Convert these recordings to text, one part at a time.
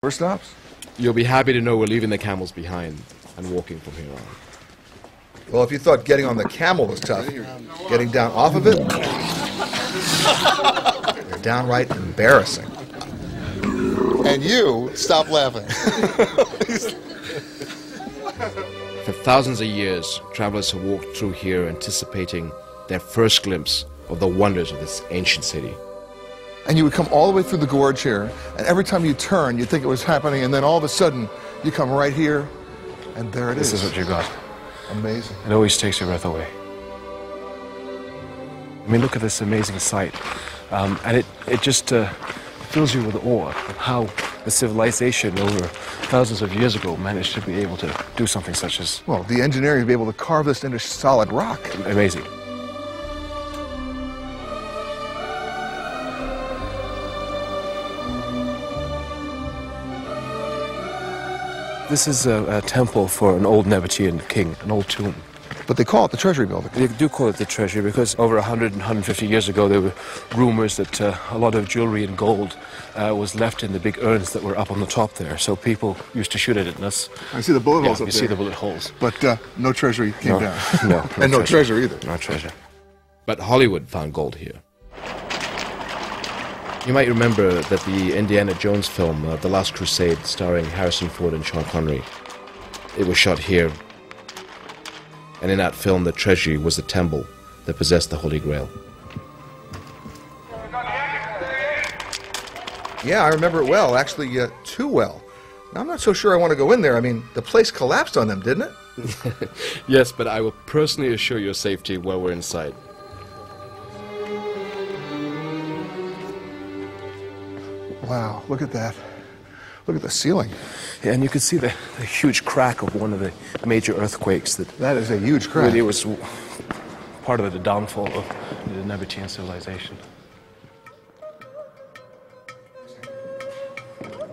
First stops? You'll be happy to know we're leaving the camels behind and walking from here on. Well, if you thought getting on the camel was tough, getting down off of it, you're downright embarrassing. And you, stop laughing. For thousands of years, travelers have walked through here anticipating their first glimpse of the wonders of this ancient city. And you would come all the way through the gorge here, and every time you turn, you'd think it was happening, and then all of a sudden, you come right here, and there it is. This is what you got. Amazing. It always takes your breath away. I mean, look at this amazing sight. And it just fills you with awe of how the civilization over thousands of years ago managed to be able to do something such as... Well, the engineering to be able to carve this into solid rock. Amazing. This is a temple for an old Nabatean king, an old tomb. But they call it the treasury building. They do call it the treasury because over 100 and 150 years ago there were rumors that a lot of jewelry and gold was left in the big urns that were up on the top there. So people used to shoot at it, and that's... I see the bullet holes up you there. see the bullet holes. But no treasury came down. No. And no treasure either. No treasure. But Hollywood found gold here. You might remember that the Indiana Jones film, The Last Crusade, starring Harrison Ford and Sean Connery, it was shot here. And in that film, the treasury was the temple that possessed the Holy Grail. Yeah, I remember it well, actually too well. Now, I'm not so sure I want to go in there. I mean, the place collapsed on them, didn't it? Yes, but I will personally assure your safety while we're inside. Wow, look at that. Look at the ceiling. Yeah, and you can see the huge crack of one of the major earthquakes That is a huge crack. really was part of the downfall of the Nabatean civilization.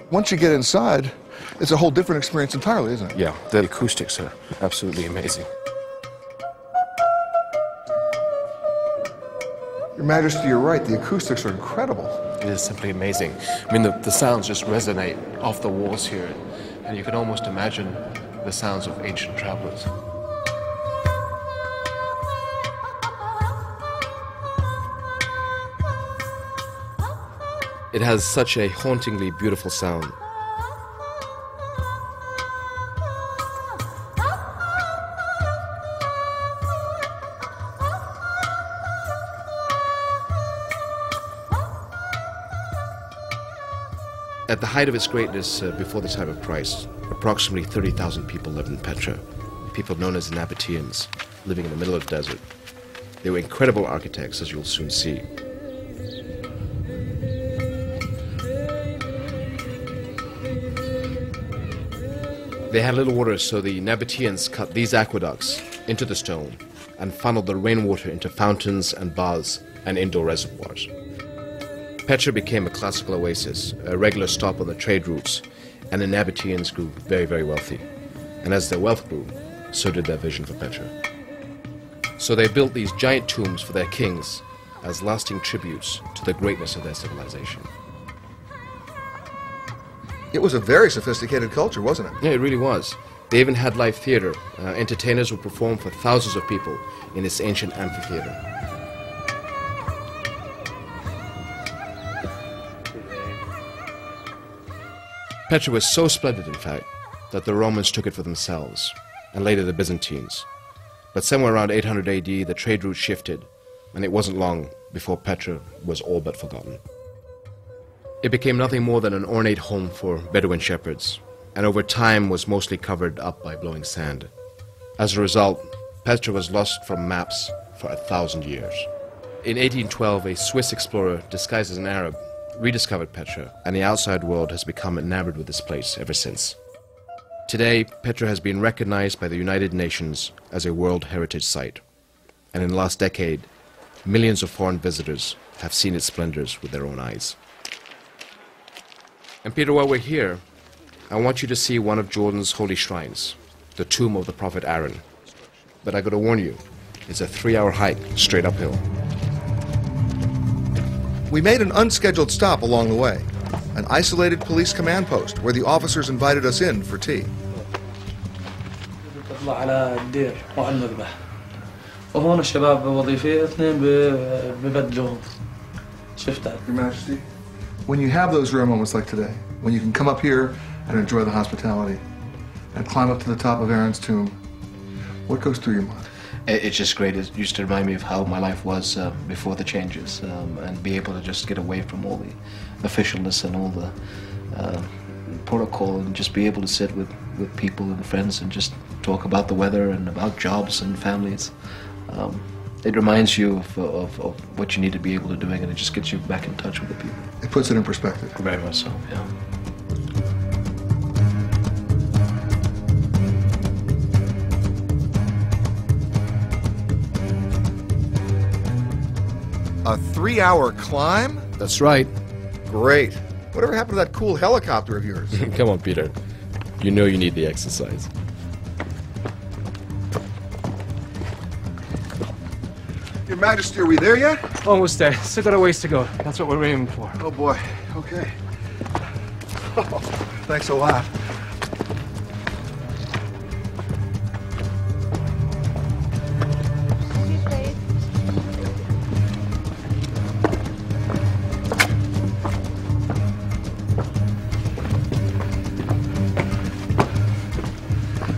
Once you get inside, it's a whole different experience entirely, isn't it? Yeah, the acoustics are absolutely amazing. Your Majesty, you're right. The acoustics are incredible. It is simply amazing. I mean, the sounds just resonate off the walls here, and you can almost imagine the sounds of ancient travelers. It has such a hauntingly beautiful sound. At the height of its greatness, before the time of Christ, approximately 30,000 people lived in Petra, people known as the Nabateans, living in the middle of the desert. They were incredible architects, as you'll soon see. They had little water, so the Nabateans cut these aqueducts into the stone and funneled the rainwater into fountains and baths and indoor reservoirs. Petra became a classical oasis, a regular stop on the trade routes, and the Nabateans grew very, very wealthy. And as their wealth grew, so did their vision for Petra. So they built these giant tombs for their kings as lasting tributes to the greatness of their civilization. It was a very sophisticated culture, wasn't it? Yeah, it really was. They even had live theater. Entertainers would perform for thousands of people in this ancient amphitheater. Petra was so splendid, in fact, that the Romans took it for themselves, and later the Byzantines. But somewhere around 800 AD, the trade route shifted, and it wasn't long before Petra was all but forgotten. It became nothing more than an ornate home for Bedouin shepherds, and over time was mostly covered up by blowing sand. As a result, Petra was lost from maps for 1,000 years. In 1812, a Swiss explorer disguised as an Arab rediscovered Petra, and the outside world has become enamored with this place ever since. Today, Petra has been recognized by the United Nations as a World Heritage Site, and in the last decade, millions of foreign visitors have seen its splendors with their own eyes. And Peter, while we're here, I want you to see one of Jordan's holy shrines, the tomb of the prophet Aaron. But I gotta warn you, it's a 3-hour hike straight uphill. We made an unscheduled stop along the way. an isolated police command post where the officers invited us in for tea. تطلع على الدير وعلى المذبح وهون الشباب وظيفية اثنين ببدلوهم شفتها. Your Majesty, when you have those rare moments like today, when you can come up here and enjoy the hospitality and climb up to the top of Aaron's tomb, what goes through your mind? It's just great. It used to remind me of how my life was before the changes, and be able to just get away from all the officialness and all the protocol, and just be able to sit with people and friends and just talk about the weather and about jobs and families. It reminds you of what you need to be able to do, and it just gets you back in touch with the people. It puts it in perspective. Very much so, yeah. A 3-hour climb? That's right. Great. Whatever happened to that cool helicopter of yours? Come on, Peter. You know you need the exercise. Your Majesty, are we there yet? Almost there. Still got a ways to go. That's what we're aiming for. Oh boy, okay. Oh, thanks a lot.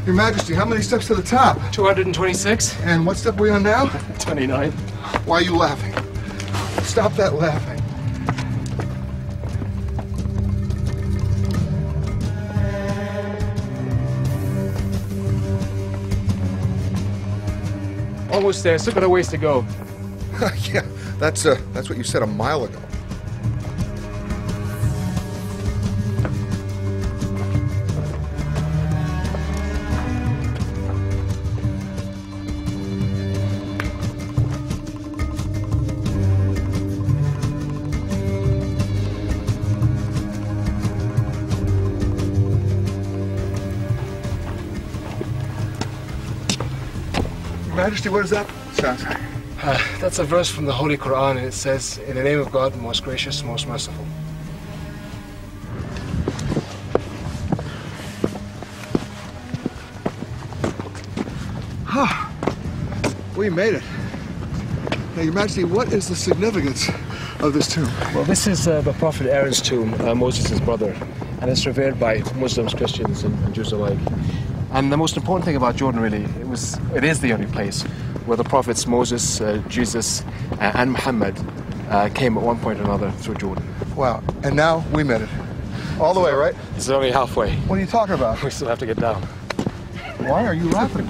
Your Majesty, how many steps to the top? 226. And what step are we on now? 29. Why are you laughing? Stop that laughing. Almost there. Still got a ways to go. Yeah, that's what you said a mile ago. Your Majesty, what does that sound? That's a verse from the Holy Quran, and it says, "In the name of God, most gracious, most merciful." We made it. Now, Your Majesty, what is the significance of this tomb? Well, this is the Prophet Aaron's tomb, Moses' brother, and it's revered by Muslims, Christians, and Jews alike. And the most important thing about Jordan, really, it is the only place where the prophets Moses, Jesus, and Muhammad came at one point or another through Jordan. Wow, and now we made it. All the way, right? This is only halfway. What are you talking about? We still have to get down. Why are you laughing?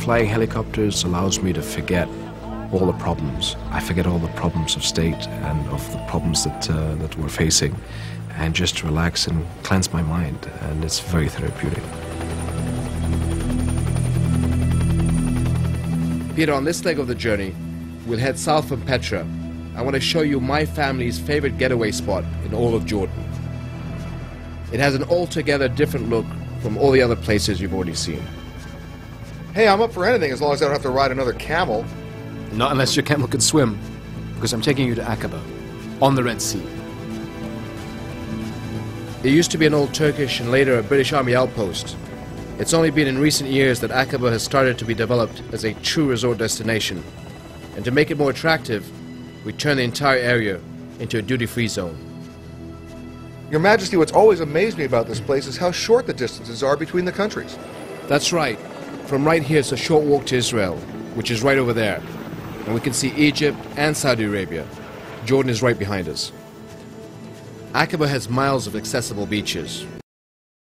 Flying helicopters allows me to forget all the problems. I forget all the problems of state and of the problems that we're facing, and just relax and cleanse my mind, and it's very therapeutic. Peter, on this leg of the journey, we'll head south from Petra. I want to show you my family's favorite getaway spot in all of Jordan. It has an altogether different look from all the other places you've already seen. Hey, I'm up for anything as long as I don't have to ride another camel. Not unless your camel can swim, because I'm taking you to Aqaba, on the Red Sea. It used to be an old Turkish and later a British Army outpost. It's only been in recent years that Aqaba has started to be developed as a true resort destination. And to make it more attractive, we turned the entire area into a duty-free zone. Your Majesty, what's always amazed me about this place is how short the distances are between the countries. That's right. From right here, it's a short walk to Israel, which is right over there. And we can see Egypt and Saudi Arabia. Jordan is right behind us. Aqaba has miles of accessible beaches,